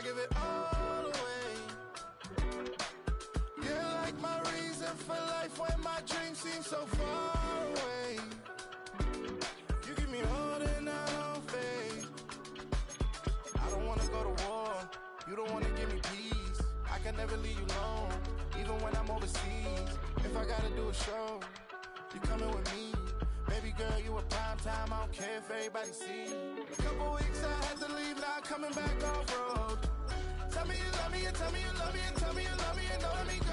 give it all away. You're like my reason for life when my dreams seem so far away. You give me more than I don't face. I don't wanna go to war. You don't wanna give me peace. I can never leave you alone, even when I'm overseas. If I gotta do a show, you coming with me. Baby girl, you a prime time. I don't care if everybody see. A couple weeks I had to leave, now I'm coming back off road. Tell me you love me, and tell me you love me, and tell me you love me, and don't let me go.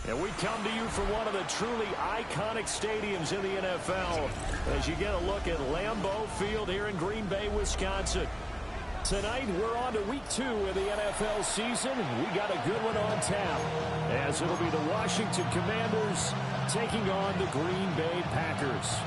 And we come to you from one of the truly iconic stadiums in the NFL as you get a look at Lambeau Field here in Green Bay, Wisconsin. Tonight, we're on to week 2 of the NFL season. We got a good one on tap, as it'll be the Washington Commanders taking on the Green Bay Packers.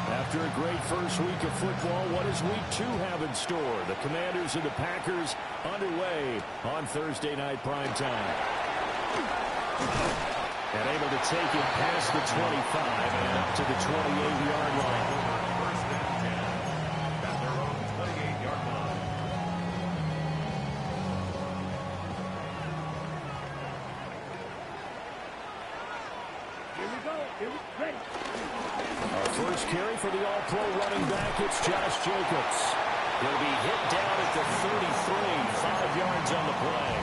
After a great first week of football, what does week 2 have in store? The Commanders and the Packers underway on Thursday night primetime. And able to take it past the 25 and up to the 28-yard line. First and 10 at their own 28-yard line. Here we go. Here we ready. Our first carry for the all-pro running back, it's Josh Jacobs. He'll be hit down at the 33, 5 yards on the play.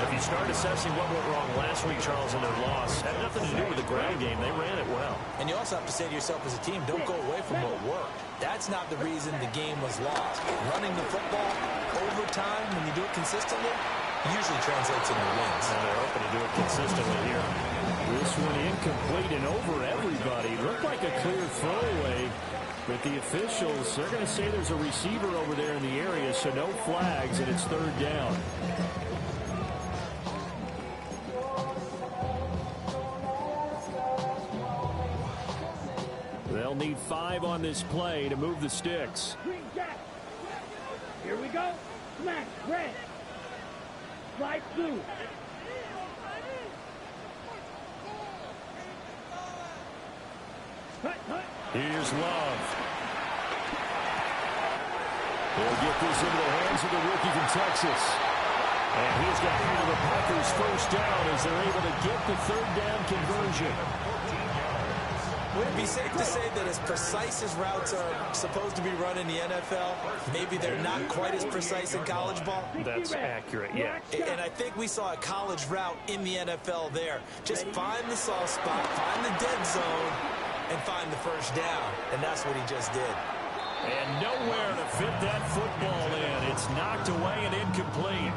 If you start assessing what went wrong last week, Charles, in their loss, had nothing to do with the ground game. They ran it well. And you also have to say to yourself as a team, don't go away from what worked. That's not the reason the game was lost. Running the football over time, when you do it consistently, usually translates into wins. And they're hoping to do it consistently here. This one incomplete and over everybody. Looked like a clear throwaway, but the officials, they're going to say there's a receiver over there in the area, so no flags, and it's third down. They'll need 5 on this play to move the sticks. Green jack. Here we go. Smash. Red. Slide blue. Here's Love. They'll get this into the hands of the rookie from Texas. And he's got into the Packers first down as they're able to get the third down conversion. Would it be safe to say that as precise as routes are supposed to be run in the NFL, maybe they're not quite as precise in college ball? That's accurate, yeah. And I think we saw a college route in the NFL there. Just find the soft spot, find the dead zone, and find the first down. And that's what he just did. And nowhere to fit that football in. It's knocked away and incomplete.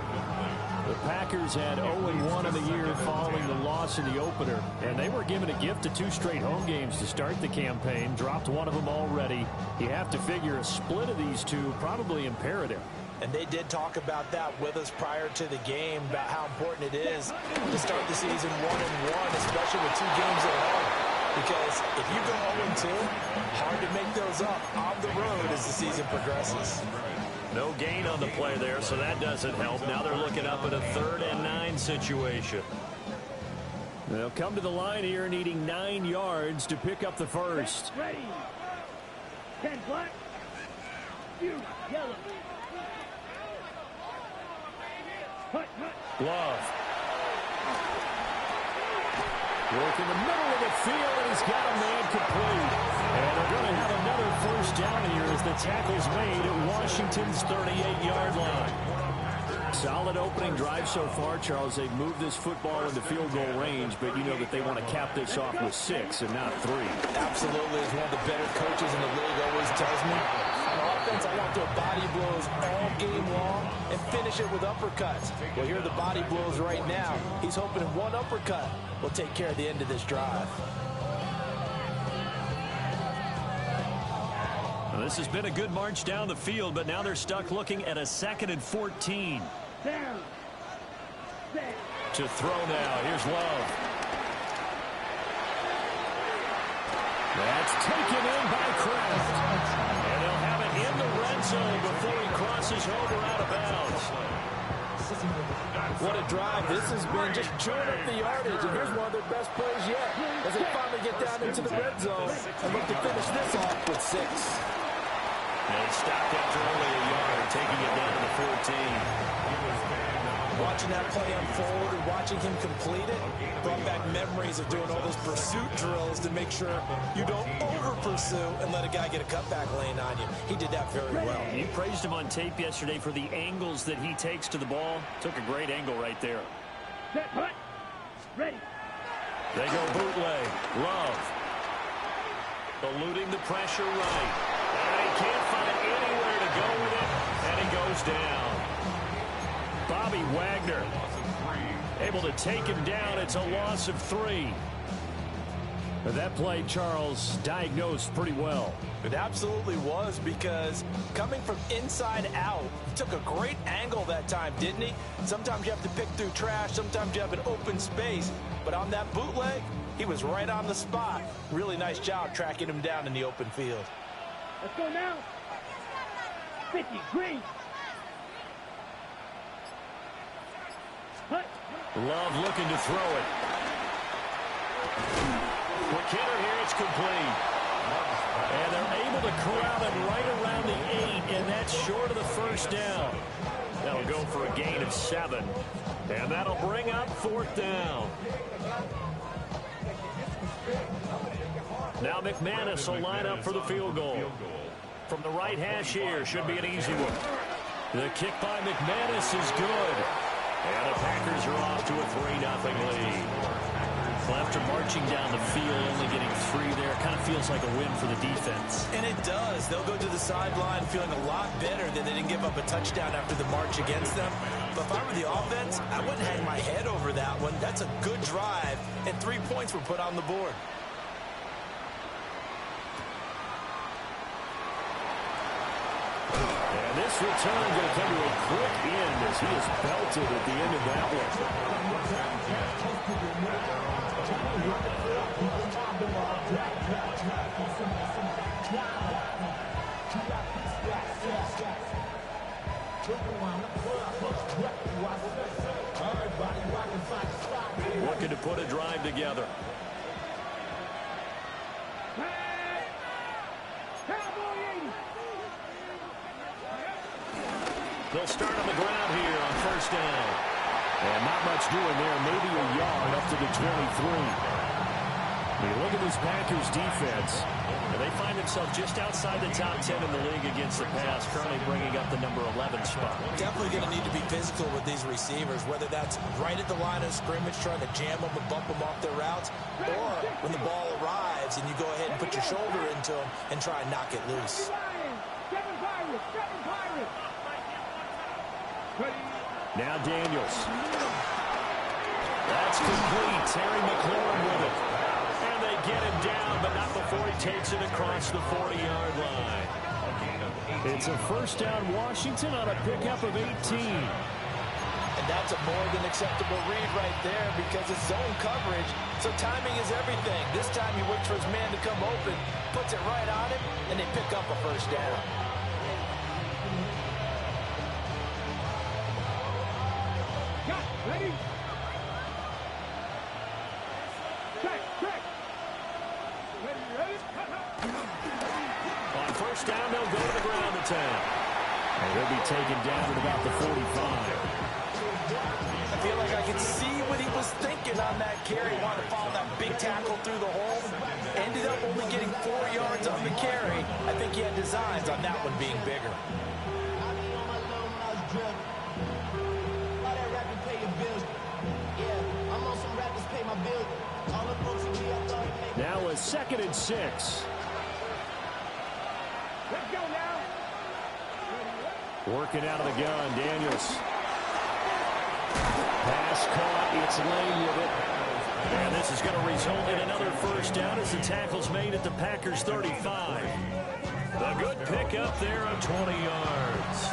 The Packers had 0-1 in the year following the loss in the opener, and they were given a gift of 2 straight home games to start the campaign. Dropped one of them already. You have to figure a split of these two probably imperative. And they did talk about that with us prior to the game, about how important it is to start the season 1-1, especially with 2 games at home. Because if you go 0-2, hard to make those up on the road as the season progresses. No gain on the play there, so that doesn't help. Now they're looking up at a 3rd and 9 situation. They'll come to the line here needing 9 yards to pick up the first. Ready. 10 black. Few yellow. Love. Work in the middle of the field, and he's got a man complete. And they're going to have another first down here as the tackle's made at Washington's 38-yard line. Solid opening drive so far, Charles. They've moved this football into field goal range, but you know that they want to cap this off with 6 and not 3. Absolutely. As one of the better coaches in the league always tells me, on offense, I want their body blows all game long and finish it with uppercuts. Well, here are the body blows right now. He's hoping one uppercut will take care of the end of this drive. Well, this has been a good march down the field, but now they're stuck looking at a 2nd and 14. Down. Set. To throw now. Here's Love. That's taken in by Kraft. And they'll have it in the red zone before he crosses over out of bounds. What a drive this has been, just chewing up the yardage. And here's one of their best plays yet as they finally get down into the red zone and look to finish this off with 6. And he stopped after only a yard, taking it down to the 14. Watching that play unfold and watching him complete it brought back memories of doing all those pursuit drills to make sure you don't over-pursue and let a guy get a cutback lane on you. He did that very well. You praised him on tape yesterday for the angles that he takes to the ball. Took a great angle right there. Set. Hut. Ready. They go bootleg. Love. Eluding the pressure right. And he can't find anywhere to go with it. And he goes down. Bobby Wagner able to take him down. It's a loss of 3. That play, Charles, diagnosed pretty well. It absolutely was, because coming from inside out, he took a great angle that time, didn't he? Sometimes you have to pick through trash. Sometimes you have an open space. But on that bootleg, he was right on the spot. Really nice job tracking him down in the open field. Let's go now. 50. Green. Hut. Love looking to throw it. McKinnon here, it's complete. And they're able to corral him right around the 8, and that's short of the first down. That'll go for a gain of 7. And that'll bring up 4th down. Now McManus will line up for the field goal. From the right hash here, should be an easy one. The kick by McManus is good. And the Packers are off to a 3-0 lead. Well, after marching down the field, only getting 3 there, kind of feels like a win for the defense. And it does. They'll go to the sideline feeling a lot better that they didn't give up a touchdown after the march against them. But if I were the offense, I wouldn't hang my head over that one. That's a good drive, and 3 points were put on the board. And this return going to come to a quick end as he is belted at the end of that one. Looking to put a drive together. They'll start on the ground here on 1st down. And not much doing there, maybe a yard up to the 23. When you look at this Packers defense, and they find themselves just outside the top 10 in the league against the pass, currently bringing up the number 11 spot. Definitely going to need to be physical with these receivers, whether that's right at the line of scrimmage trying to jam them and bump them off their routes, or when the ball arrives and you go ahead and put your shoulder into them and try and knock it loose. Now Daniels. That's complete. Terry McLaurin with it. And they get him down, but not before he takes it across the 40-yard line. It's a 1st down Washington on a pickup of 18. And that's a more than acceptable read right there because it's zone coverage, so timing is everything. This time he waits for his man to come open, puts it right on him, and they pick up a 1st down. Ready? Check. Ready. On 1st down, they'll go to the ground attack. And he'll be taken down at about the 45. I feel like I could see what he was thinking on that carry. Wanted to follow that big tackle through the hole. Ended up only getting 4 yards on the carry. I think he had designs on that one being bigger. Now a 2nd and 6. Let's go now. Working out of the gun, Daniels. Pass caught. It's Lane with it. And this is going to result in another first down as the tackle's made at the Packers' 35. A good pickup there on 20 yards.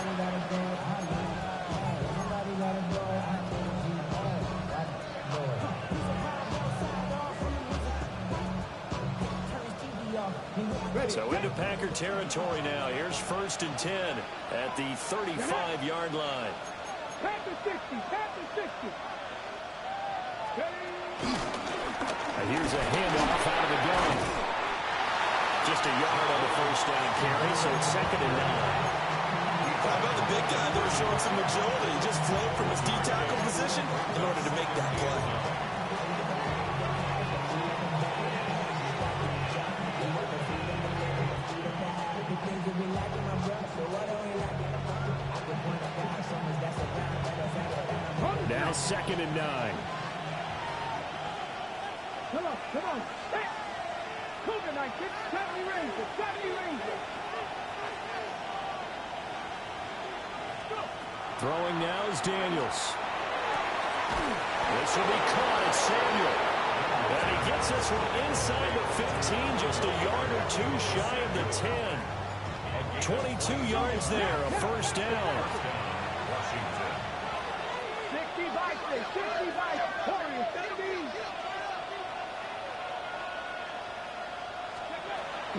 So into Packer territory now. Here's 1st and 10 at the 35-yard line. Packer 60, Packer 60. Here's a handoff out of the gun. Just a yard on the first down carry, so it's 2nd and 9. How about the big guy there showing some agility? Just float from his D-tackle position in order to make that play. Now 2nd and 9. Come on, come on. Hey. Cougar 9, 70 Rangers, 70 Rangers. Throwing now is Daniels. This will be caught. It's Samuel. And he gets this one inside the 15, just a yard or two shy of the 10. 22 yards there, a first down. 65, 65, Warriors, 70.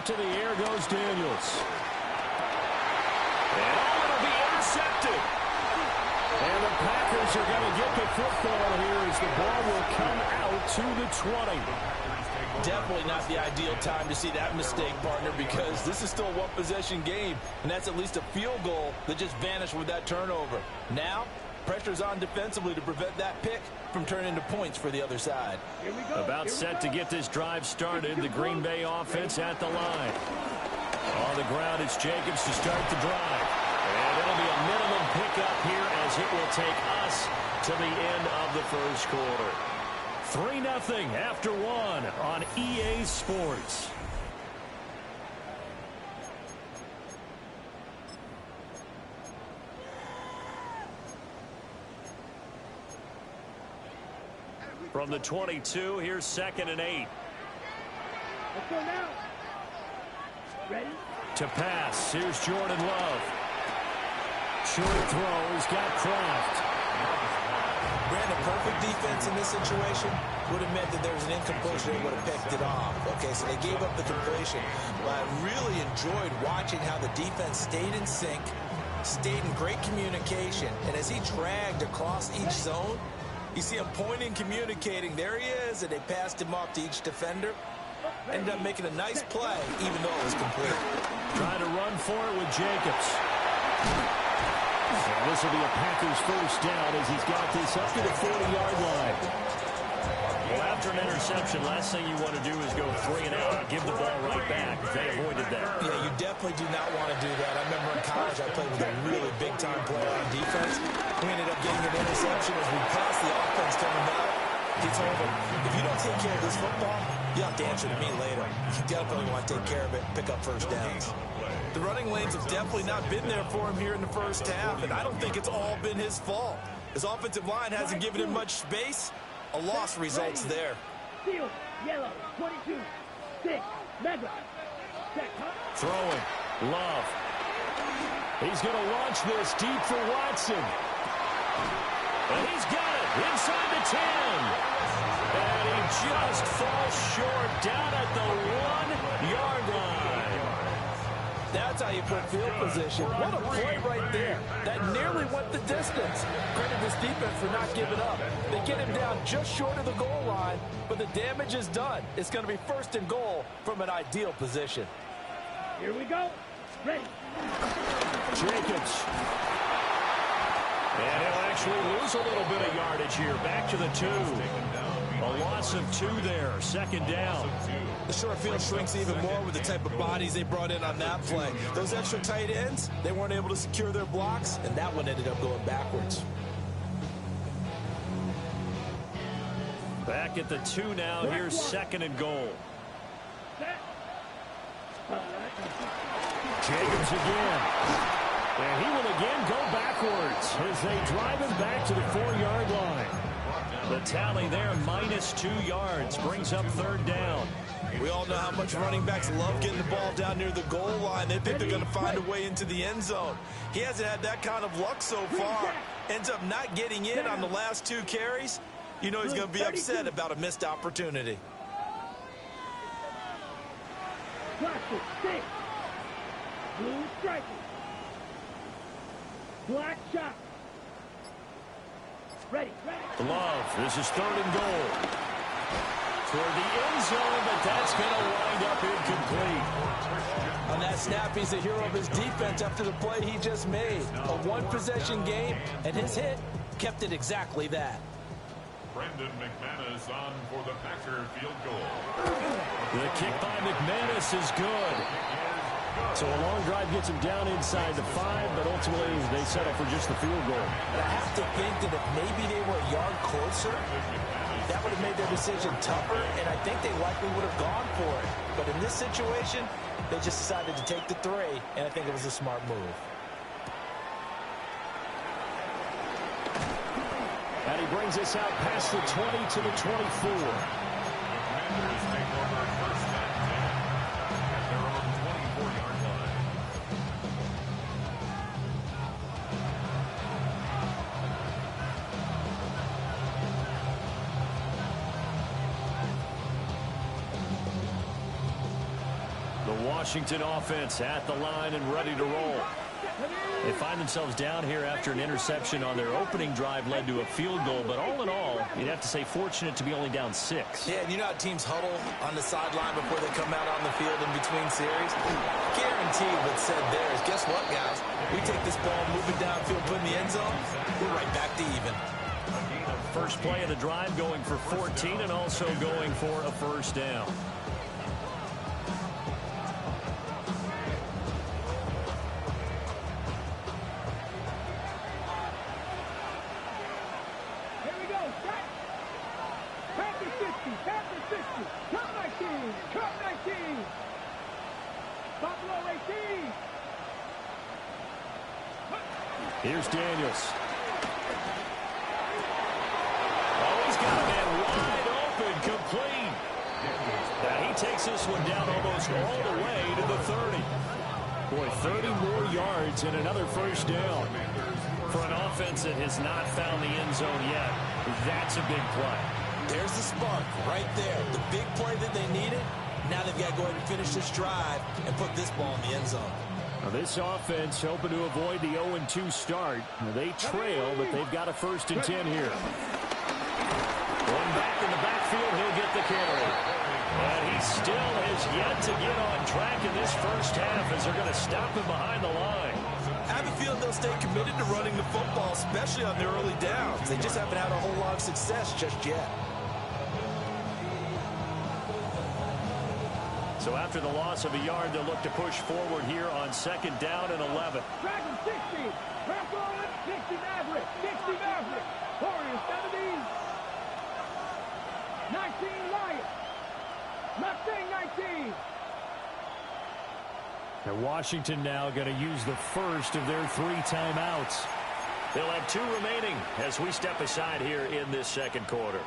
To the air goes Daniels. And it'll be intercepted. And the Packers are going to get the football here as the ball will come out to the 20. Definitely not the ideal time to see that mistake, partner, because this is still a one-possession game, and that's at least a field goal that just vanished with that turnover. Now, pressure's on defensively to prevent that pick from turning into points for the other side. About set to get this drive started. The Green Bay offense at the line. On the ground, it's Jacobs to start the drive. And it'll be a minimum pickup here as it will take us to the end of the first quarter. 3-0 after 1 on EA Sports. From the 22, here's 2nd and 8. Let's go now. Ready? To pass, here's Jordan Love. Short throw, he's got Kraft. Brandon, perfect defense in this situation would have meant that there was an incompletion. They would have picked it off. Okay, so they gave up the completion. But I really enjoyed watching how the defense stayed in sync, stayed in great communication, and as he dragged across each zone, you see him pointing, communicating. There he is, and they passed him off to each defender. Ended up making a nice play, even though it was complete. Trying to run for it with Jacobs. And this will be a Packers first down as he's got this up to the 40-yard line. Well, after an interception, last thing you want to do is go 3 and out and give the ball right back. They avoided that. Yeah, you definitely do not want to do that. I remember in college I played with a really big-time player on defense. We ended up getting an interception as we passed the offense coming out. He told him, if you don't take care of this football, you have to answer to me later. You definitely want to take care of it and pick up first downs. The running lanes have definitely not been there for him here in the first half, and I don't think it's all been his fault. His offensive line hasn't given him much space. A loss results there. Field, yellow, 22, 6, mega. Throwing, Love. He's going to launch this deep for Watson. And he's got it inside the 10. And he just falls short down at the 1-yard line. That's how you put field position. What a play right there. That nearly went the distance. Credit this defense for not giving up. They get him down just short of the goal line, but the damage is done. It's going to be 1st and goal from an ideal position. Here we go. Ready. Jacobs. And he'll actually lose a little bit of yardage here. Back to the 2. A loss of 2 there. 2nd down. The short field shrinks even more with the type of bodies they brought in on that play. Those extra tight ends, they weren't able to secure their blocks, and that one ended up going backwards. Back at the 2 now. Here's 2nd and goal. Jacobs again. And he will again go backwards as they drive him back to the 4-yard line. The tally there, -2 yards, brings up 3rd down. We all know how much running backs love getting the ball down near the goal line. They think they're going to find a way into the end zone. He hasn't had that kind of luck so far. Ends up not getting in on the last 2 carries. You know he's going to be upset about a missed opportunity. Blue striker. Black shot. Ready. Love, this is 3rd and goal. Toward the end zone, but that's going to wind up incomplete. On that snap, he's the hero of his defense after the play he just made. A 1-possession game, and his hit kept it exactly that. Brendan McManus on for the Packer field goal. The kick by McManus is good. So a long drive gets him down inside the 5, but ultimately they settle for just the field goal. But I have to think that if maybe they were a yard closer, that would have made their decision tougher, and I think they likely would have gone for it. But in this situation, they just decided to take the 3, and I think it was a smart move. And he brings us out past the 20 to the 24. Commanders take over 1st and 10 at their own 24-yard line. The Washington offense at the line and ready to roll. They find themselves down here after an interception on their opening drive led to a field goal. But all in all, you'd have to say fortunate to be only down 6. Yeah, and you know how teams huddle on the sideline before they come out on the field in between series? Guaranteed what's said there is, guess what, guys? We take this ball, move it downfield, put in the end zone, we're right back to even. First play of the drive going for 14 and also going for a 1st down. Here's Daniels. Oh, he's got a man wide open, complete. Now he takes this one down almost all the way to the 30. Boy, 30 more yards and another 1st down. For an offense that has not found the end zone yet, that's a big play. There's the spark right there. The big play that they needed. Now they've got to go ahead and finish this drive and put this ball in the end zone. Now this offense hoping to avoid the 0-2 start. They trail, but they've got a 1st and 10 here. One back in the backfield, he'll get the carry. And he still has yet to get on track in this 1st half as they're going to stop him behind the line. I have a feeling they'll stay committed to running the football, especially on their early downs. They just haven't had a whole lot of success just yet. So after the loss of a yard, they'll look to push forward here on 2nd down and 11. Dragon 60. Press on. 60 Maverick. 60 Maverick. Warriors 70. 19 Lions. Mustang 19. And Washington now going to use the first of their 3 timeouts. They'll have 2 remaining as we step aside here in this 2nd quarter.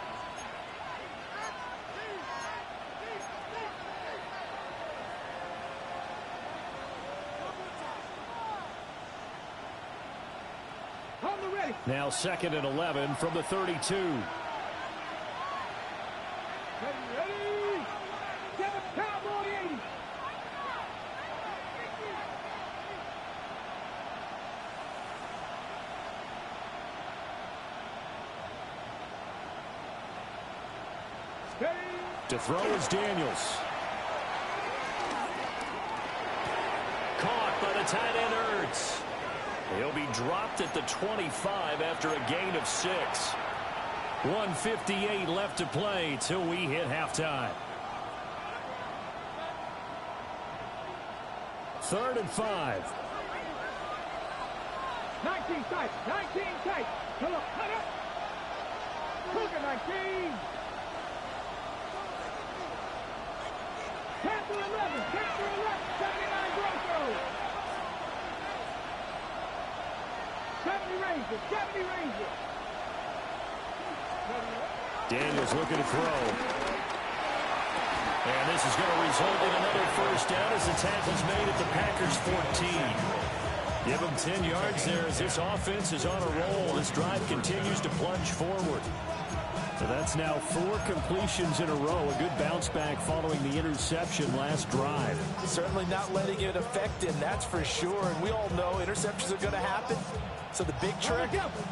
Now 2nd and 11 from the 32. Ready. Get a cowboy 80. To throw is Daniels. Caught by the tight end Ertz. He'll be dropped at the 25 after a gain of 6. 1:58 left to play till we hit halftime. 3rd and 5. 19 tight. 19 tight. Come on. Cut up. Look at 19. Panther 11. Panther 11. 79 Broncos. Daniels looking to throw. And this is going to result in another first down as the tackle's made at the Packers' 14. Give them 10 yards there as this offense is on a roll. This drive continues to plunge forward. So that's now 4 completions in a row. A good bounce back following the interception last drive. Certainly not letting it affect him, that's for sure. And we all know interceptions are going to happen. So the big trick,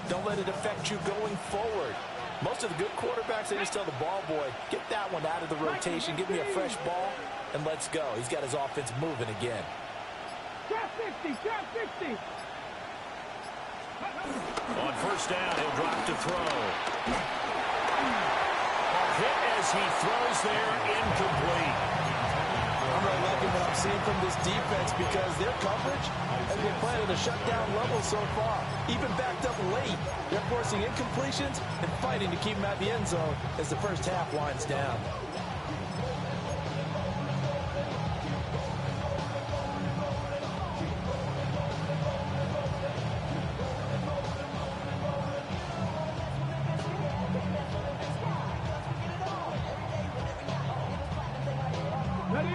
don't let it affect you going forward. Most of the good quarterbacks, they just tell the ball boy, get that one out of the rotation, give me a fresh ball, and let's go. He's got his offense moving again. Drop 60, drop 60. On first down, he'll drop to throw. A hit as he throws there, incomplete. I'm really liking what I'm seeing from this defense because their coverage has been playing at a shutdown level so far. Even backed up late, they're forcing incompletions and fighting to keep them at the end zone as the first half winds down.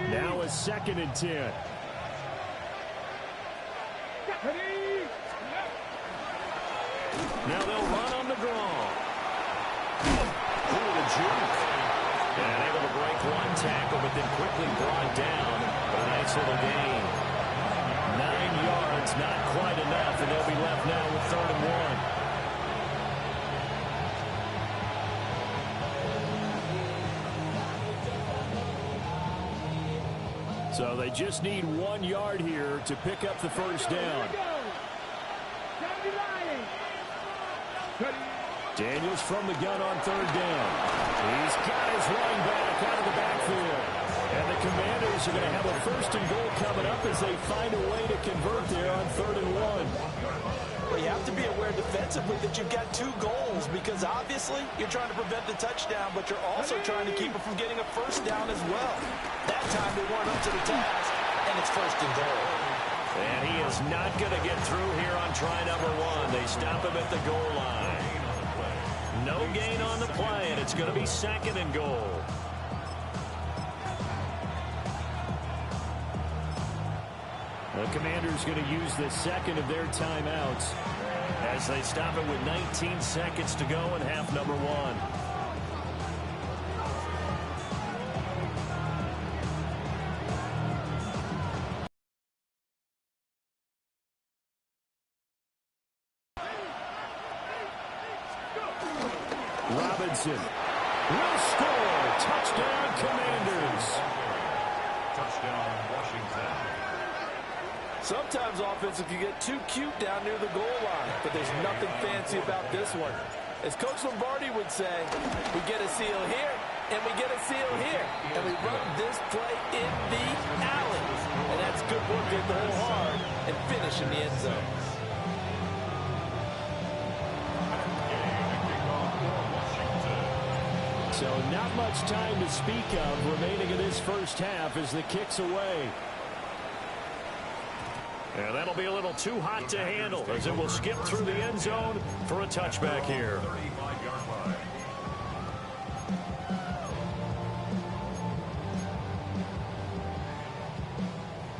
Now a 2nd and 10. Now they'll run on the draw. Ooh, the juke. And able to break one tackle, but then quickly brought down. But a nice little gain. 9 yards, not quite enough, and they'll be left now with 3rd and 1. So they just need 1 yard here to pick up the first down. Daniels from the gun on 3rd down. He's got his running back out of the backfield. And the Commanders are going to have a 1st and goal coming up as they find a way to convert there on 3rd and 1. Well, you have to be aware defensively that you've got 2 goals because obviously you're trying to prevent the touchdown, but you're also trying to keep it from getting a first down as well. That time they weren't up to the task, and it's 1st and goal. And he is not going to get through here on try number 1. They stop him at the goal line. No gain on the play, and it's going to be 2nd and goal. The Commanders going to use the 2nd of their timeouts as they stop it with 19 seconds to go in half number 1. Robinson will score. Touchdown, Commanders. Touchdown, Washington. Sometimes offenses can get too cute down near the goal line, but there's nothing fancy about this one. As Coach Lombardi would say, we get a seal here, and we get a seal here, and we run this play in the alley. And that's good work at the hole hard and finish in the end zone. So not much time to speak of remaining in this first half as the kick's away. And that'll be a little too hot to handle as it will skip through the end zone for a touchback here. 35-yard line.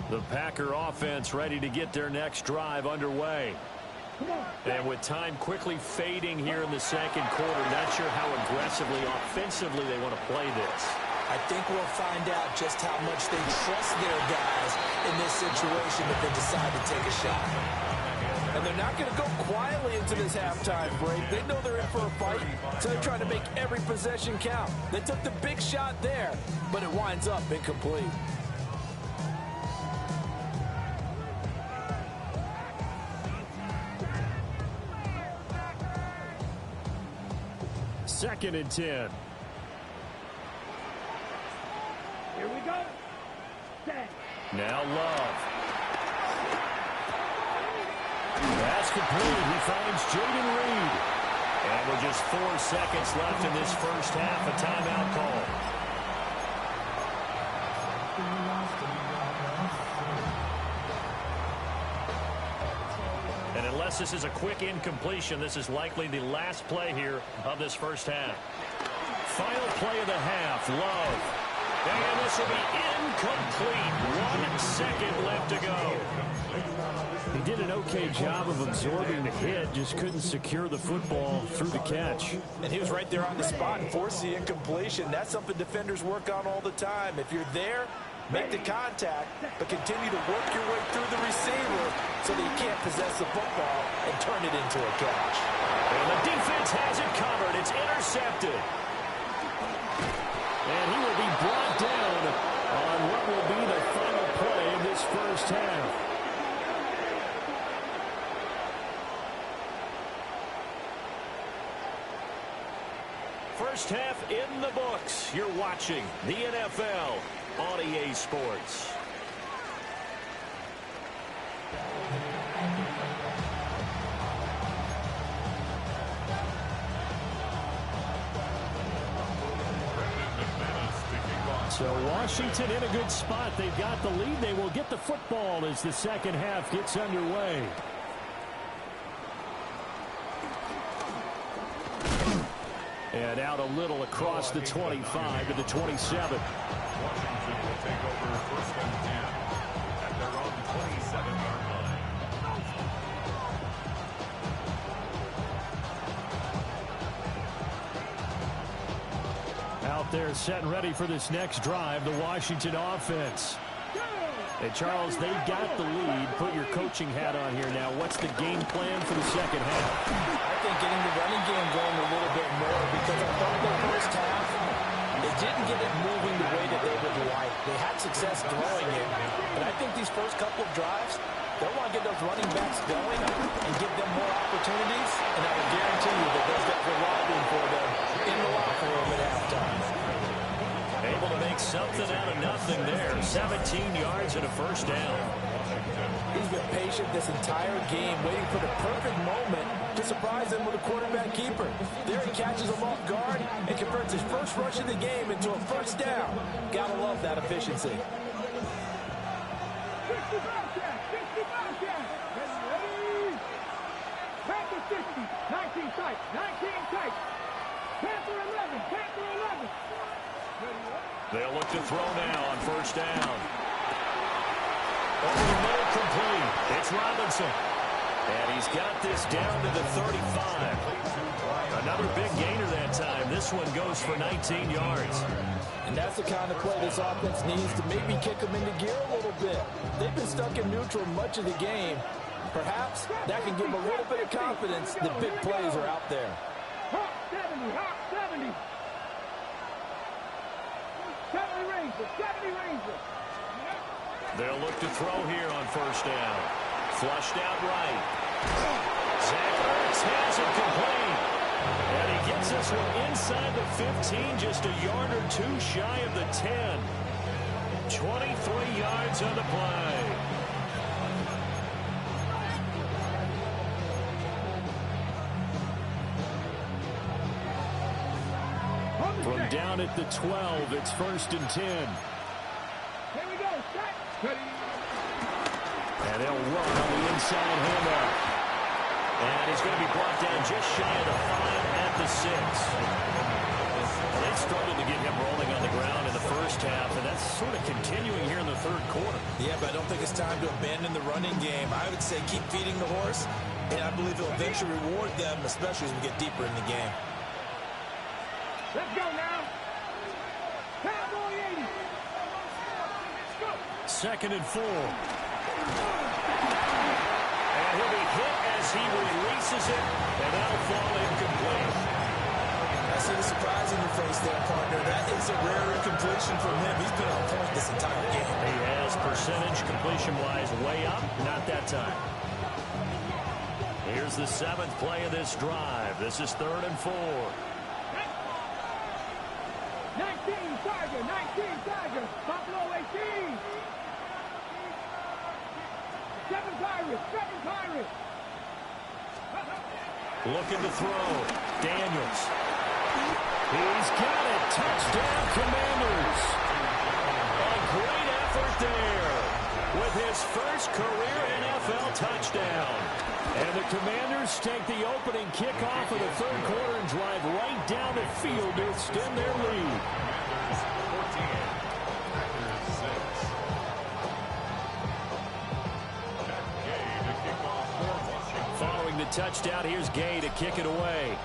The Packer offense ready to get their next drive underway. And with time quickly fading here in the 2nd quarter, not sure how aggressively, offensively they want to play this. I think we'll find out just how much they trust their guys in this situation if they decide to take a shot. And they're not going to go quietly into this halftime break. They know they're in for a fight, so they're trying to make every possession count. They took the big shot there, but it winds up incomplete. Second and 10. Here we go. Set. Now Love. Pass complete. He finds Jaden Reed. And with just 4 seconds left in this first half, a timeout call. And unless This is a quick incompletion. This is likely the last play here of this first half. Final play of the half. Love. And this will be incomplete. 1 second left to go. He did an okay job of absorbing the hit, just couldn't secure the football through the catch. And he was right there on the spot and forced the incompletion. That's something defenders work on all the time. If you're there, make the contact, but continue to work your way through the receiver so that you can't possess the football and turn it into a catch. And the defense has it covered. It's intercepted. And he will be brought down on what will be the final play of this first half. First half in the books. You're watching the NFL on EA Sports. So Washington in a good spot. They've got the lead. They will get the football as the second half gets underway. And out a little across the 25 to the 27. Washington will take over first and 10 at their own 27-yard line. Out there set and ready for this next drive, the Washington offense. And Charles, they got the lead. Put your coaching hat on here now. What's the game plan for the second half? I think getting the running game going a little bit more, because I thought the first half, they didn't get it moving the way that they would like. They had success throwing it, but I think these first couple of drives, they'll want to get those running backs going and give them more opportunities, and I will guarantee you that those guys are lobbying for them in the locker room at halftime. Able to make something out of nothing there. 17 yards and a first down. He's been patient this entire game, waiting for the perfect moment to surprise them with a quarterback keeper. There he catches them off guard and converts his first rush of the game into a first down. Gotta love that efficiency. 60 Bobcats, 60 Bobcats. Ready? Panther 60, 19 tight, 19 tight. Panther 11, Panther 11. They'll look to throw now on first down. Over the middle, complete. It's Robinson. And he's got this down to the 35. Another big gainer that time. This one goes for 19 yards. And that's the kind of play this offense needs to maybe kick them into gear a little bit. They've been stuck in neutral much of the game. Perhaps that can give them a little bit of confidence that big plays are out there. Hawk 70, Hawk 70. 70 Ranger, 70 Ranger. They'll look to throw here on first down. Flushed out right. Zach Ertz has it complete. And he gets this one inside the 15, just a yard or two shy of the 10. 23 yards on the play. From down at the 12, it's first and 10. Here we go, set. Ready. And they'll run on the inside handoff. And he's going to be brought down just shy of the 5 at the 6. They struggled to get him rolling on the ground in the first half, and that's sort of continuing here in the third quarter. Yeah, but I don't think it's time to abandon the running game. I would say keep feeding the horse, and I believe it'll eventually reward them, especially as we get deeper in the game. Let's go now. Cowboy 80. Let's go. Second and 4. And he'll be hit as he releases it, and that'll fall incomplete. I see the surprise in your face there, partner. That is a rare incompletion from him. He's been on point this entire game. He has percentage completion-wise way up, not that time. Here's the 7th play of this drive. This is 3rd and 4. 19 Tiger, 19 Tiger. Buffalo 18. 7 Pirates, 7 Pirates. Looking to throw. Daniels. He's got it. Touchdown, Commanders. A great effort there with with his first career NFL touchdown. And the Commanders take the opening kickoff of the third quarter and drive right down the field to extend their lead. Commanders 14, Packers 6. Jack Gay to kick off for Washington. Following the touchdown, here's Gay to kick it away.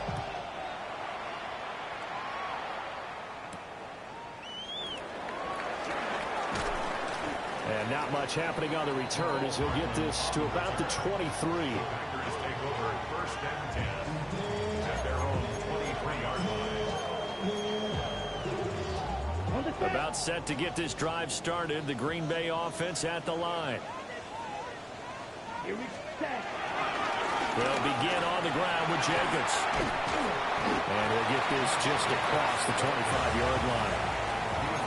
And not much happening on the return as he'll get this to about the 23. Packers take over first and 10 at their own 23-yard line. About set to get this drive started. The Green Bay offense at the line. Here we set. They'll begin on the ground with Jacobs. And he'll get this just across the 25-yard line.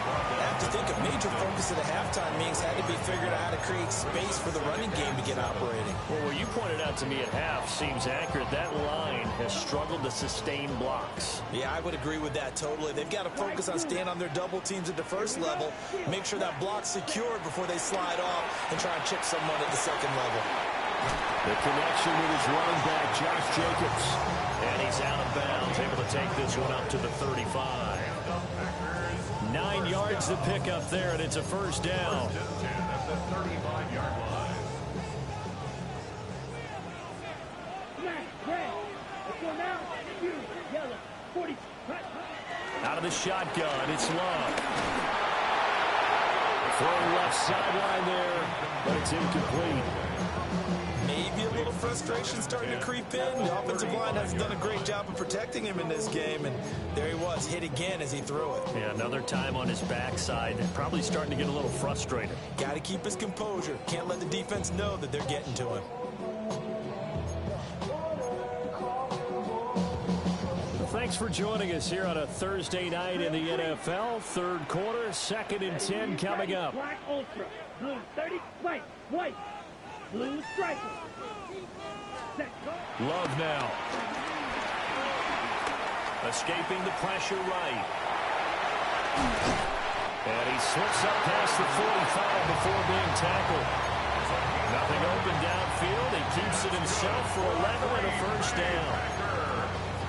I have to think a major focus of the halftime meetings had to be figuring out how to create space for the running game to get operating. Well, what you pointed out to me at half seems accurate. That line has struggled to sustain blocks. Yeah, I would agree with that totally. They've got to focus on staying on their double teams at the first level, make sure that block's secured before they slide off and try and chip someone at the second level. The connection with his running back, Josh Jacobs. And he's out of bounds, able to take this one up to the 35. 9 yards to pick up there, and it's a first down. First and 10 at the 35-yard line. Smash, red. Let's go now. You, yellow, 40. Out of the shotgun, it's Love. Throw left sideline there, but it's incomplete. Maybe a little frustration starting to creep in. The offensive line hasn't done a great job of protecting him in this game, and there he was, hit again as he threw it. Yeah, another time on his backside. Probably starting to get a little frustrated. Got to keep his composure. Can't let the defense know that they're getting to him. Thanks for joining us here on a Thursday night in the NFL. Third quarter, 2nd and 10 coming up. Black ultra, blue 30, white, white, blue striker. Set, go. Love now. Escaping the pressure right. And he slips up past the 45 before being tackled. Nothing open downfield. He keeps it himself for 11 and a first down.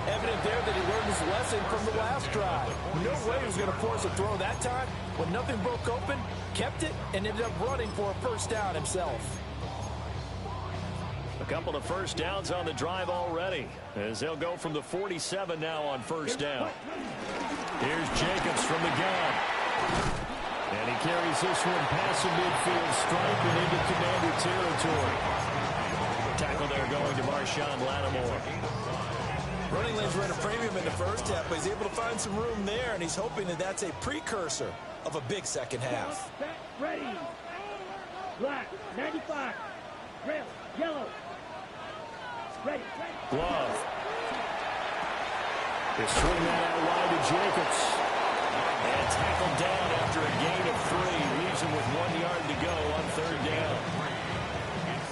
Evident there that he learned his lesson from the last drive. No way he was going to force a throw that time. When nothing broke open, kept it, and ended up running for a first down himself. A couple of first downs on the drive already, as they'll go from the 47 now on first down. Here's Jacobs from the gun. And he carries this one past the midfield stripe and into Commander territory. Tackle there going to Marshawn Lattimore. Running lanes were at a premium in the first half, but he's able to find some room there, and he's hoping that that's a precursor of a big second half. Set, ready. Black, 95. Red, yellow. Ready, ready. Love. They swing that out wide to Jacobs. And tackled down after a gain of 3. Leaves him with 1 yard to go on third down.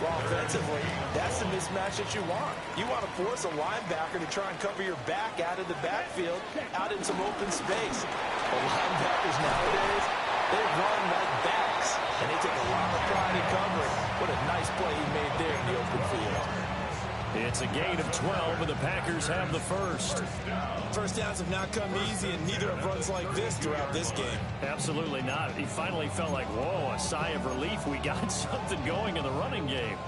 Well, offensively, that's the mismatch that you want. You want to force a linebacker to try and cover your back out of the backfield, out in some open space. But linebackers nowadays, they run like backs, and they take a lot of pride in covering. What a nice play he made there in the open field. It's a gain of 12, and the Packers have the first. First downs have not come easy, and neither have runs like this throughout this game. Absolutely not. He finally felt like, whoa, a sigh of relief. We got something going in the running game.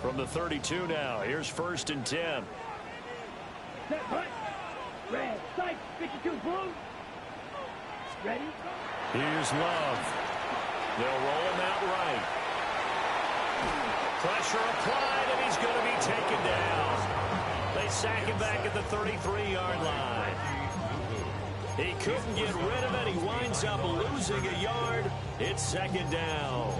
From the 32 now, here's 1st and 10. Set, right. Red, sight, 52, blue. Ready. Here's Love. They'll roll him out right. Pressure applied, and he's going to be taken down. They sack him back at the 33-yard line. He couldn't get rid of it. He winds up losing a yard. It's 2nd down.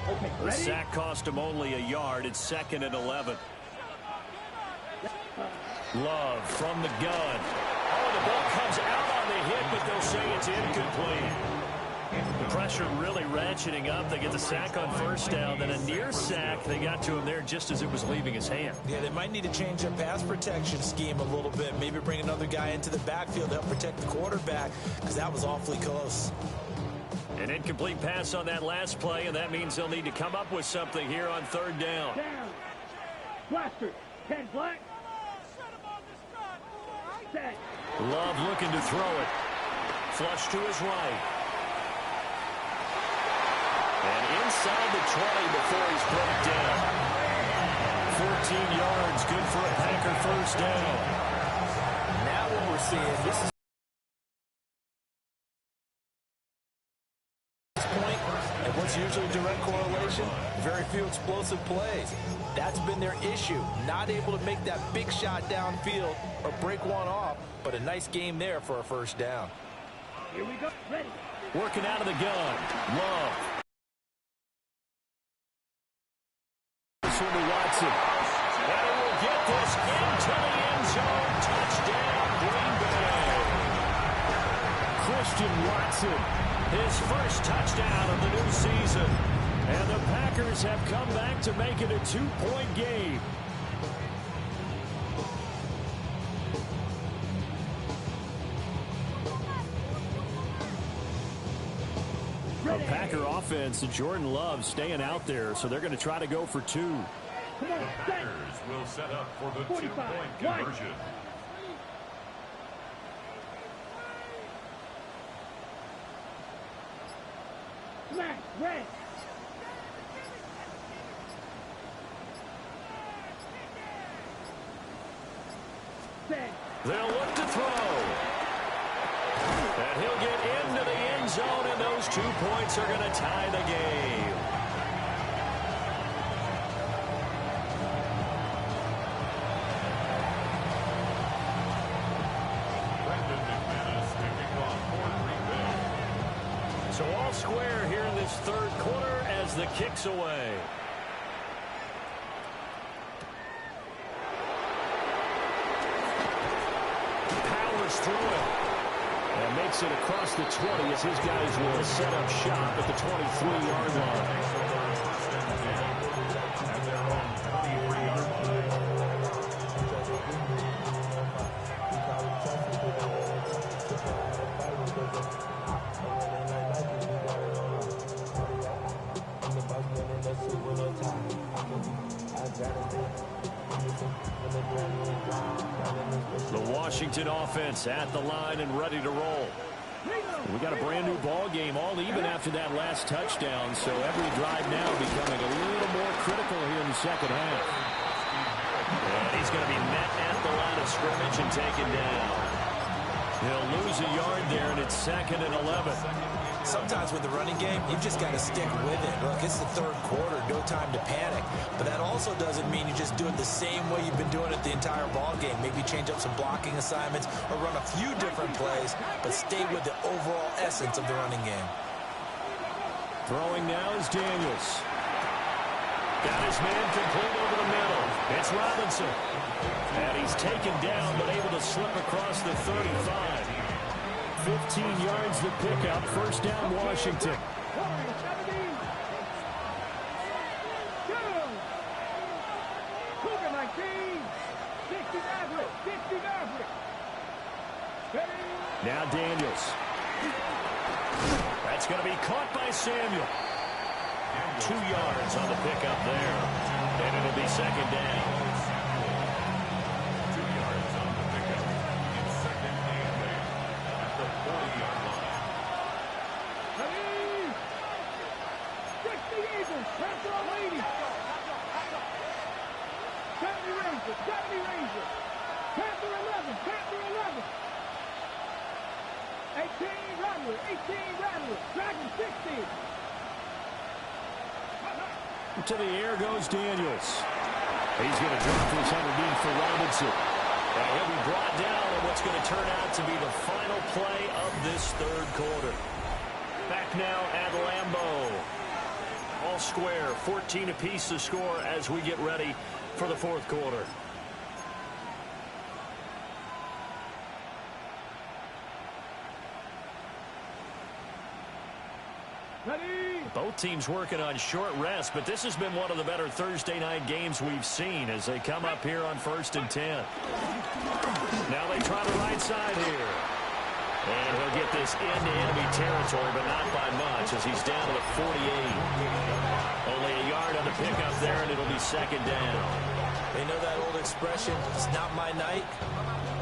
Okay, The ready. sack cost him only a yard. It's 2nd and 11. Love from the gun. Oh, the ball comes out on the hit, but they'll say it's incomplete. The pressure really ratcheting up. They get the sack on first down, then a near sack. They got to him there just as it was leaving his hand. Yeah, they might need to change their pass protection scheme a little bit. Maybe bring another guy into the backfield to help protect the quarterback, because that was awfully close. An incomplete pass on that last play, and that means they'll need to come up with something here on third down. Down. Blaster. 10 black. Set. Love looking to throw it. Flush to his right. And inside the 20 before he's brought down. 14 yards, good for a Packer first down. Now what we're seeing, this is point, and what's usually a direct correlation? Very few explosive plays. That's been their issue. Not able to make that big shot downfield or break one off, but a nice game there for a first down. Here we go. Ready. Working out of the gun. Love. To Watson. And he will get this into the end zone. Touchdown, Green Bay. Christian Watson, his first touchdown of the new season. And the Packers have come back to make it a 2-point game. A Packer offense, Jordan Love staying out there, so they're going to try to go for 2. Come on, The Packers will set up for the 45, two-point right. conversion. Smash. Red. Set. They'll look to throw. And he'll get into the end zone, and those 2 points are going to tie the game. So all square here in this third quarter as the kick's away. Powers through it. And makes it across the 20 as his guys will set up shop at the 23-yard line. The Washington offense at the line and ready to roll. We got a brand new ball game, all even after that last touchdown, so every drive now becoming a little more critical here in the second half. And he's going to be met at the line of scrimmage and taken down. He'll lose a yard there, and it's 2nd and 11. Sometimes with the running game, you've just got to stick with it. Look, it's the third quarter, no time to panic. But that also doesn't mean you just do it the same way you've been doing it the entire ball game. Maybe change up some blocking assignments or run a few different plays, but stay with the overall essence of the running game. Throwing now is Daniels. Got his man complete over the middle. It's Robinson. And he's taken down, but able to slip across the 35. 15 yards the pickup. First down, Washington. Cougar 19. 60 Maverick. 50 Maverick. Now Daniels. That's going to be caught by Samuel. 2 yards on the pickup there. And it'll be second down. Panther 11. 18 Rattler. 18 Rattler. Dragon 60. To the air goes Daniels. He's going to drop this underneath for Robinson. And he'll be brought down on what's going to turn out to be the final play of this third quarter. Back now at Lambeau. All square, 14 apiece to score as we get ready for the fourth quarter. Both teams working on short rest, but this has been one of the better Thursday night games we've seen as they come up here on 1st and 10. Now they try the right side here. And he'll get this into enemy territory, but not by much as he's down to the 48. Only a yard on the pickup there, and it'll be 2nd down. They know that old expression, it's not my night.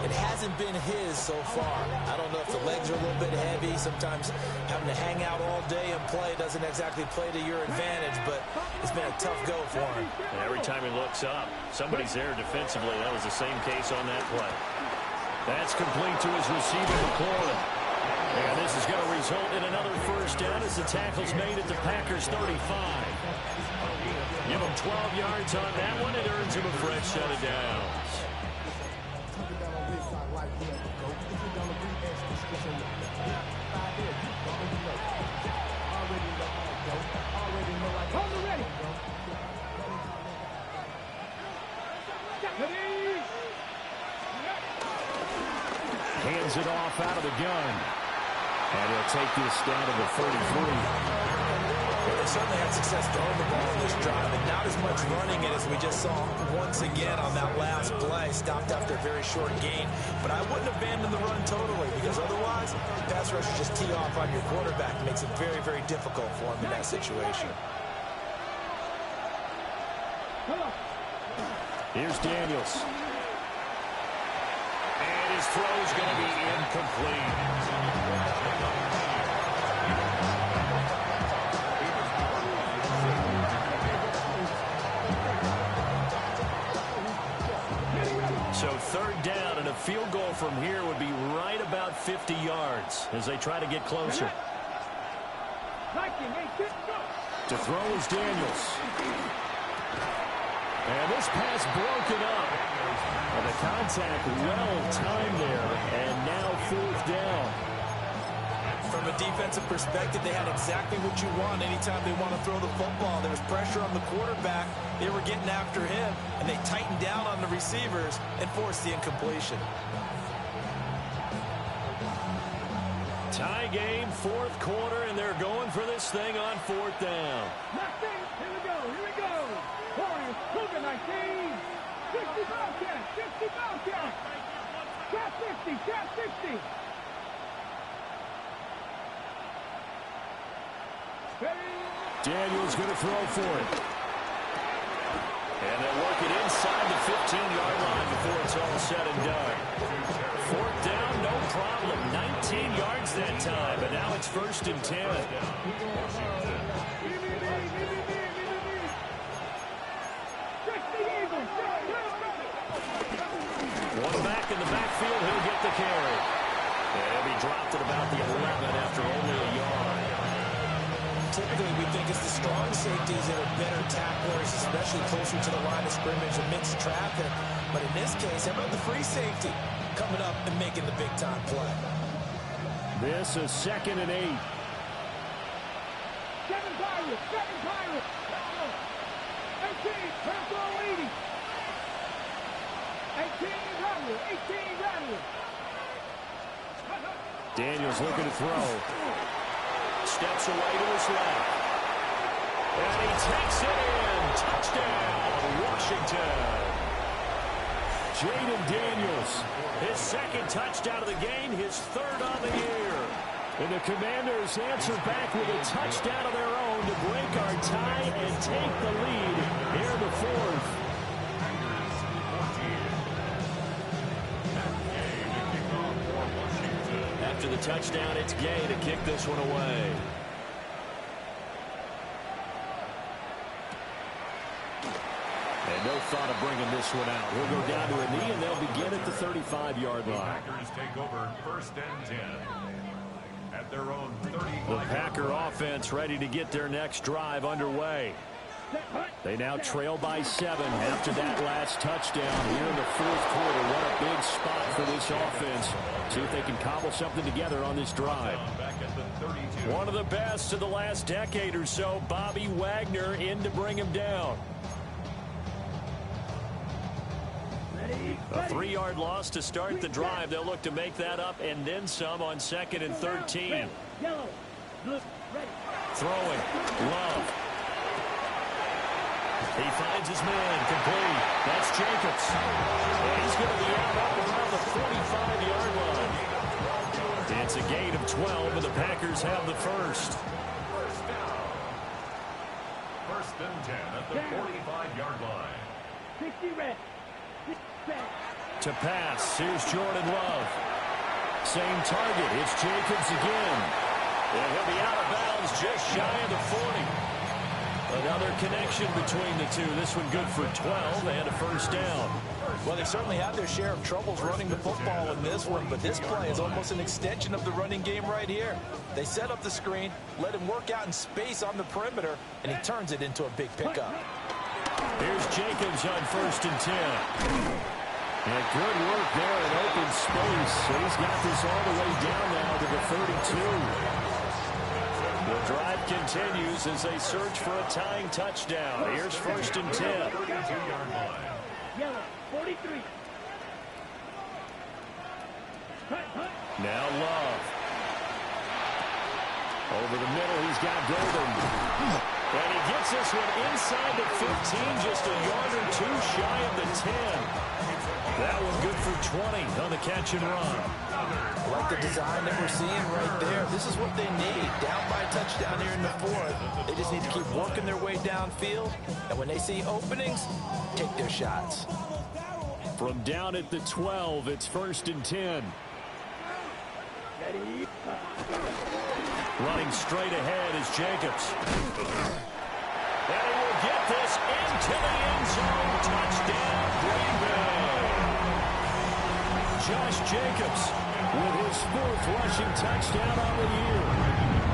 It hasn't been his so far. I don't know if the legs are a little bit heavy. Sometimes having to hang out all day and play doesn't exactly play to your advantage, but it's been a tough go for him. And every time he looks up, somebody's there defensively. That was the same case on that play. That's complete to his receiver, McLaurin. And this is going to result in another 1st down as the tackle's made at the Packers' 35. Give him 12 yards on that one. It earns him a fresh set of downs. Hands it off out of the gun. And he'll take this down to the 33. Well, they certainly had success throwing the ball in this drive, and not as much running it as we just saw once again on that last play. Stopped after a very short gain. But I wouldn't abandon the run totally, because otherwise, pass rushers just tee off on your quarterback. It makes it very, very difficult for him in that situation. Here's Daniels. And his throw's going to be incomplete. So 3rd down, and a field goal from here would be right about 50 yards as they try to get closer. To throw is Daniels. And this pass broken up. And the contact well timed there, and now 4th down. From a defensive perspective, they had exactly what you want anytime they want to throw the football. There was pressure on the quarterback. They were getting after him, and they tightened down on the receivers and forced the incompletion. Tie game, 4th quarter, and they're going for this thing on 4th down. Here we go. Warriors, Cougar 19. 60 Bobcat. Trap 50. Daniels going to throw for it. And they'll work it inside the 15-yard line before it's all said and done. 4th down, no problem. 19 yards that time, but now it's 1st and 10. One back in the backfield, he'll get the carry. And he dropped it about the 11 after only a yard. Typically, we think it's the strong safeties that are better tacklers, especially closer to the line of scrimmage amidst traffic. But in this case, how about the free safety coming up and making the big-time play? This is 2nd and 8. 7 Pirates. 18, pass all 80. 18 Rattler. Daniels looking to throw. Steps away to his left. And he takes it in. Touchdown, Washington. Jaden Daniels, his 2nd touchdown of the game, his 3rd on the year. And the Commanders answer back with a touchdown of their own to break our tie and take the lead here in the 4th. After the touchdown, it's Gay to kick this one away. And no thought of bringing this one out. He'll go down to a knee, and they'll begin at the 35-yard line. Packers take over 1st and 10 at their own 35. The Packer offense ready to get their next drive underway. They now trail by 7 after that last touchdown here in the 4th quarter. What a big spot for this offense. See if they can cobble something together on this drive. One of the best of the last decade or so, Bobby Wagner in to bring him down. A 3-yard loss to start the drive. They'll look to make that up and then some on 2nd and 13. Yellow, blue, ready. Throwing. Love. He finds his man. Complete. That's Jacobs. And he's going to be out up around the 45-yard line. It's a gain of 12, and the Packers have the first. First down. First and 10 at the 45-yard line. 60 red. 6 set. To pass, here's Jordan Love. Same target, it's Jacobs again. And he'll be out of bounds just shy of the 40. Another connection between the two. This one good for 12 and a first down. Well, they certainly had their share of troubles running the football in this one, but this play is almost an extension of the running game right here. They set up the screen, let him work out in space on the perimeter, and he turns it into a big pickup. Here's Jacobs on first and 10. And good work there in open space. So he's got this all the way down now to the 32. The drive continues as they search for a tying touchdown. Here's first and 10. Yellow, 43. Now Love. Over the middle, he's got Golden. And he gets this one inside the 15, just a yard or two shy of the 10. That one good for 20 on the catch and run. I like the design that we're seeing right there. This is what they need. Down by a touchdown here in the fourth. They just need to keep working their way downfield. And when they see openings, take their shots. From down at the 12, it's first and 10. Running straight ahead is Jacobs. And he will get this into the end zone. Touchdown, Green Bay. Josh Jacobs with his 4th rushing touchdown on the year.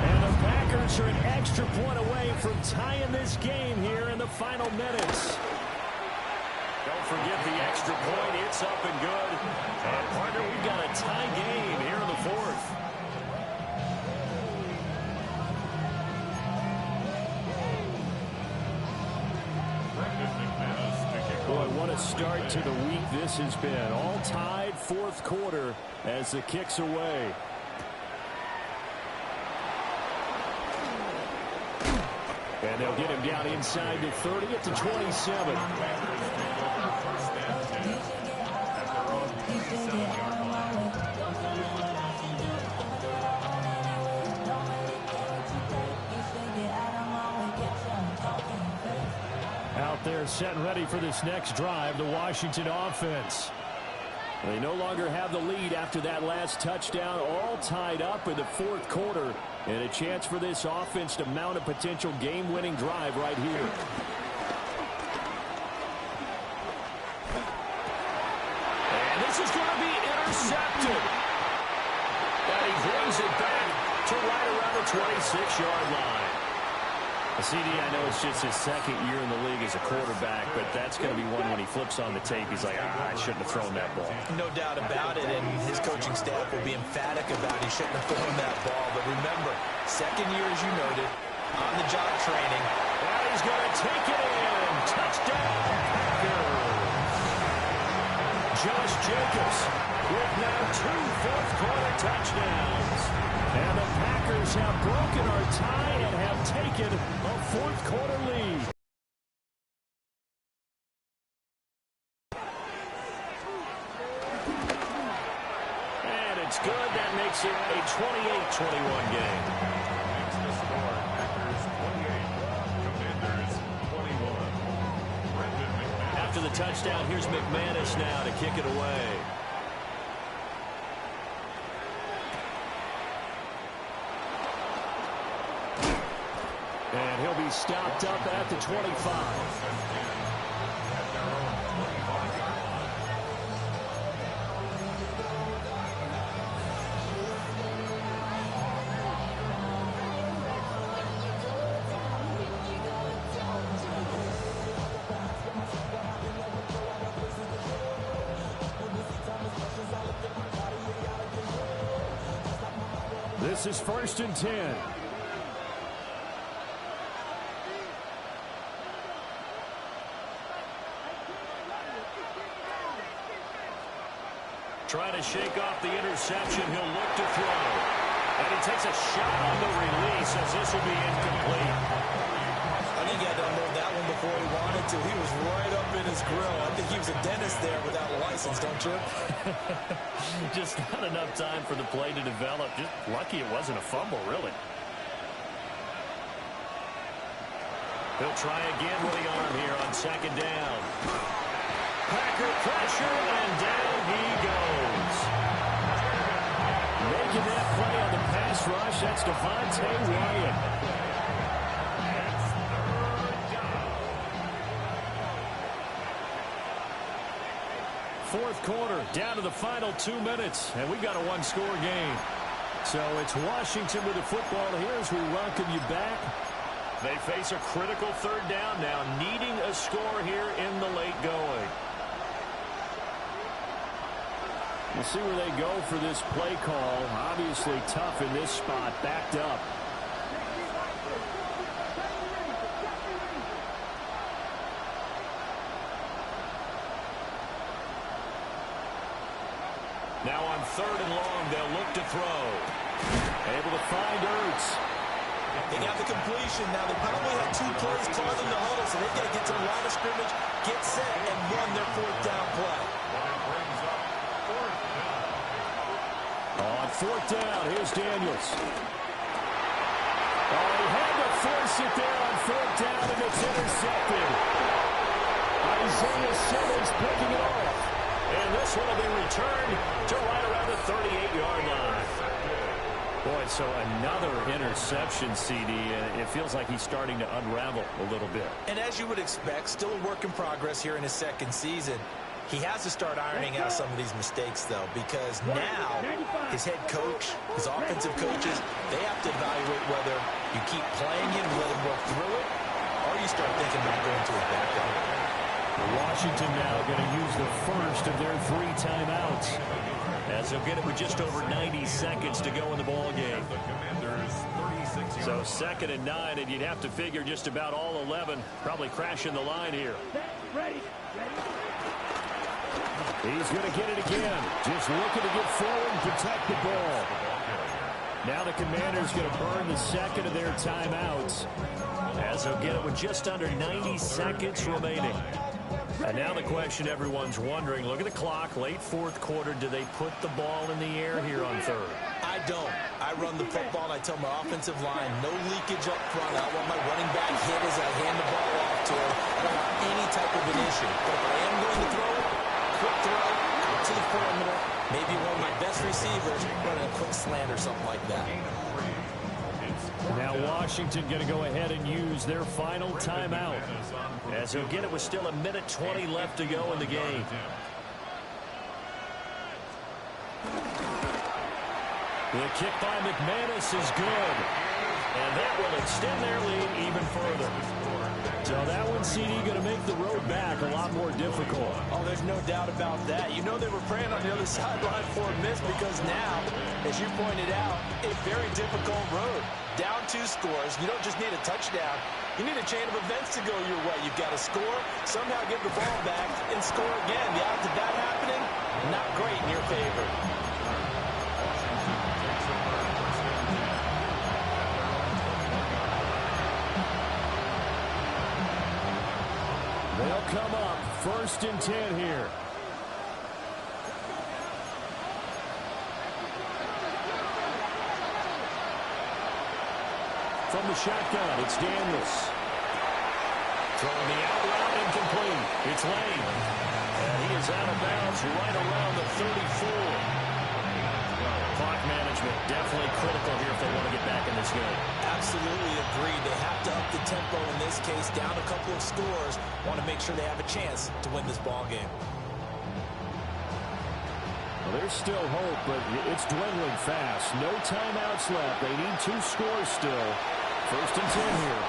And the Packers are an extra point away from tying this game here in the final minutes. Don't forget the extra point. It's up and good. And, partner, we've got a tie game here in the 4th. Boy, what a start to the week this has been. All tied 4th quarter as the kick's away. And they'll get him down inside the 30 at the 27. Out there set and ready for this next drive, the Washington offense. They no longer have the lead after that last touchdown, all tied up in the 4th quarter, and a chance for this offense to mount a potential game-winning drive right here. And this is going to be intercepted. And he brings it back to right around the 26-yard line. CD, I know it's just his 2nd year in the league as a quarterback, but that's going to be one when he flips on the tape. He's like, I shouldn't have thrown that ball. No doubt about it, and his coaching staff will be emphatic about he shouldn't have thrown that ball. But remember, 2nd year, as you noted, on-the-job training. And he's going to take it in. Touchdown, Packers. Josh Jacobs with now 2 4th-quarter touchdowns. And the Packers have broken our tie and have taken a 4th-quarter lead. And it's good. That makes it a 28-21 game. Next to score, Packers 28, Commanders 21. After the touchdown, here's McManus now to kick it away. And he'll be stopped up at the 25. This is first and 10. Trying to shake off the interception. He'll look to throw. And he takes a shot on the release as this will be incomplete. before he wanted to. He was right up in his grill. I think he was a dentist there without a license, don't you? Just not enough time for the play to develop. Just lucky it wasn't a fumble, really. He'll try again with the arm here on second down. Packer pressure, and down he goes. Making that play on the pass rush, that's Devontae Wyatt. Fourth quarter, down to the final 2 minutes, and we've got a one-score game. So it's Washington with the football here as we welcome you back. They face a critical third down now, needing a score here in the late going. We'll see where they go for this play call. Obviously tough in this spot, backed up. Now on third and long, they'll look to throw. Able to find Ertz. They got the completion. Now they probably have 2 plays called in the huddle, so they've got to get to the line of scrimmage, get set, and run their fourth down play. On fourth down, here's Daniels. Oh, he had to force it there on fourth down, and it's intercepted. Isaiah Simmons picking it off. And this one will be returned to right around the 38-yard line. Boy, so another interception, CD. It feels like he's starting to unravel a little bit. And as you would expect, still a work in progress here in his second season. He has to start ironing out some of these mistakes, though, because now his head coach, his offensive coaches, they have to evaluate whether you keep playing him and let him work through it, or you start thinking about going to his backup. Washington now going to use the first of their 3 timeouts, as they'll get it with just over 90 seconds to go in the ball game. So 2nd and 9, and you'd have to figure just about all 11 probably crashing the line here. He's going to get it again, just looking to get forward and protect the ball. Now the Commanders going to burn the 2nd of their timeouts, as they'll get it with just under 90 seconds remaining. And now the question everyone's wondering, look at the clock, late fourth quarter, do they put the ball in the air here on third? I don't. I run the football, and I tell my offensive line, no leakage up front. I want my running back hit as I hand the ball off to him. I don't want any type of an issue. But if I am going to throw it, quick throw, out to the perimeter, maybe one of my best receivers running a quick slant or something like that. Now Washington going to go ahead and use their final timeout, as he'll get it with still 1:20 left to go in the game. The kick by McManus is good, and that will extend their lead even further. So that one, CD, going to make the road back a lot more difficult. Oh, there's no doubt about that. You know they were praying on the other sideline for a miss, because now, as you pointed out, a very difficult road. Down 2 scores. You don't just need a touchdown. You need a chain of events to go your way. You've got to score, somehow get the ball back, and score again. The odds of that happening, not great in your favor. They'll come up 1st and 10 here. From the shotgun, it's Daniels. Throwing the out route, incomplete. It's Lane. And he is out of bounds right around the 34. Clock management definitely critical here if they want to get back in this game. Absolutely agreed. They have to up the tempo in this case, down a couple of scores. Want to make sure they have a chance to win this ball game. Well, there's still hope, but it's dwindling fast. No timeouts left. They need 2 scores still. 1st and 10 here.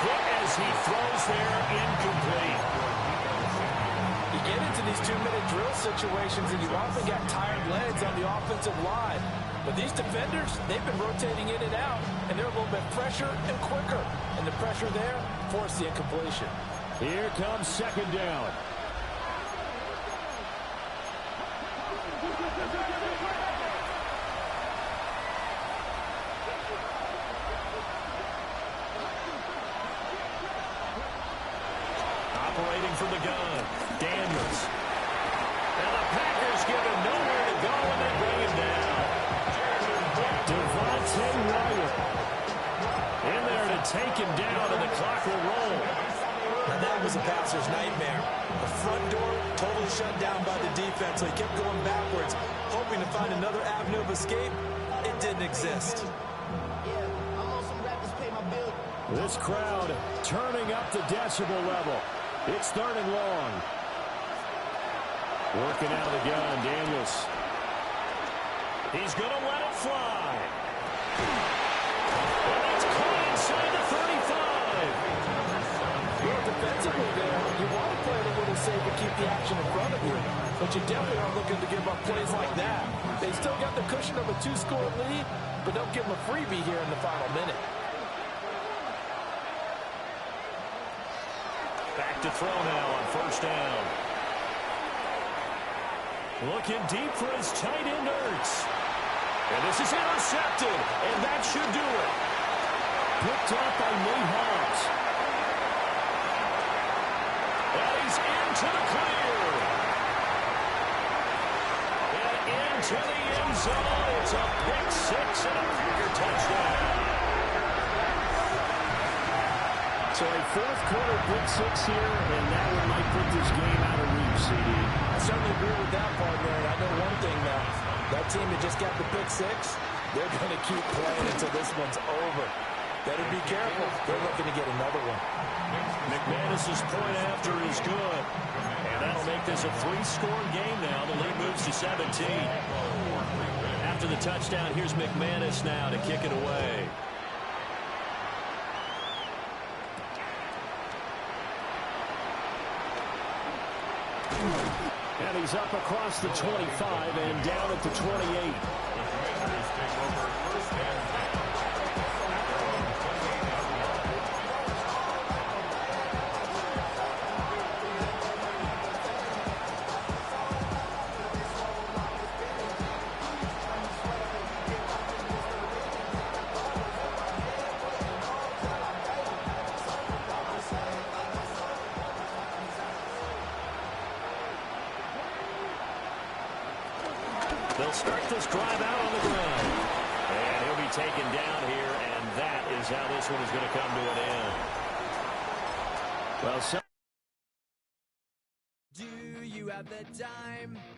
Quick as he throws there, incomplete. You get into these 2-minute drill situations, and you often got tired legs on the offensive line. But these defenders, they've been rotating in and out, and they're a little bit fresher and quicker. And the pressure there forced the incompletion. Here comes 2nd down. operating from the gun. Daniels. And the Packers give him nowhere to go, and they bring him down. Devontae Wyatt in there to take him down, and the clock will roll. And that was a passer's nightmare. The front door totally shut down by the defense, so he kept going backwards, hoping to find another avenue of escape. It didn't exist. This crowd turning up the decibel level. It's 3rd and long. Working out of the gun, Daniels. He's going to let it fly. And it's caught inside the 35. Well, defensively there, you want to play it a little safe and keep the action in front of you. But you definitely aren't looking to give up plays like that. They still got the cushion of a 2-score lead, but don't give them a freebie here in the final minute. Back to throw now on 1st down. Looking deep for his tight end, Ertz. And this is intercepted, and that should do it. Picked up by Nate Hobbs. And he's into the clear. And into the end zone. It's a pick 6 and a Packer touchdown. So a 4th-quarter pick 6 here, and that one might put this game out of reach, CD. I certainly agree with that part, man. I know one thing now. That team that just got the pick 6, they're going to keep playing until this one's over. Better be careful. They're looking to get another one. McManus's point after is good. And that'll make this a 3-score game now. The lead moves to 17. After the touchdown, here's McManus now to kick it away. And he's up across the 25 and down at the 28. They'll start this drive out on the ground. And he'll be taken down here, and that is how this one is going to come to an end. Well, so do you have the time?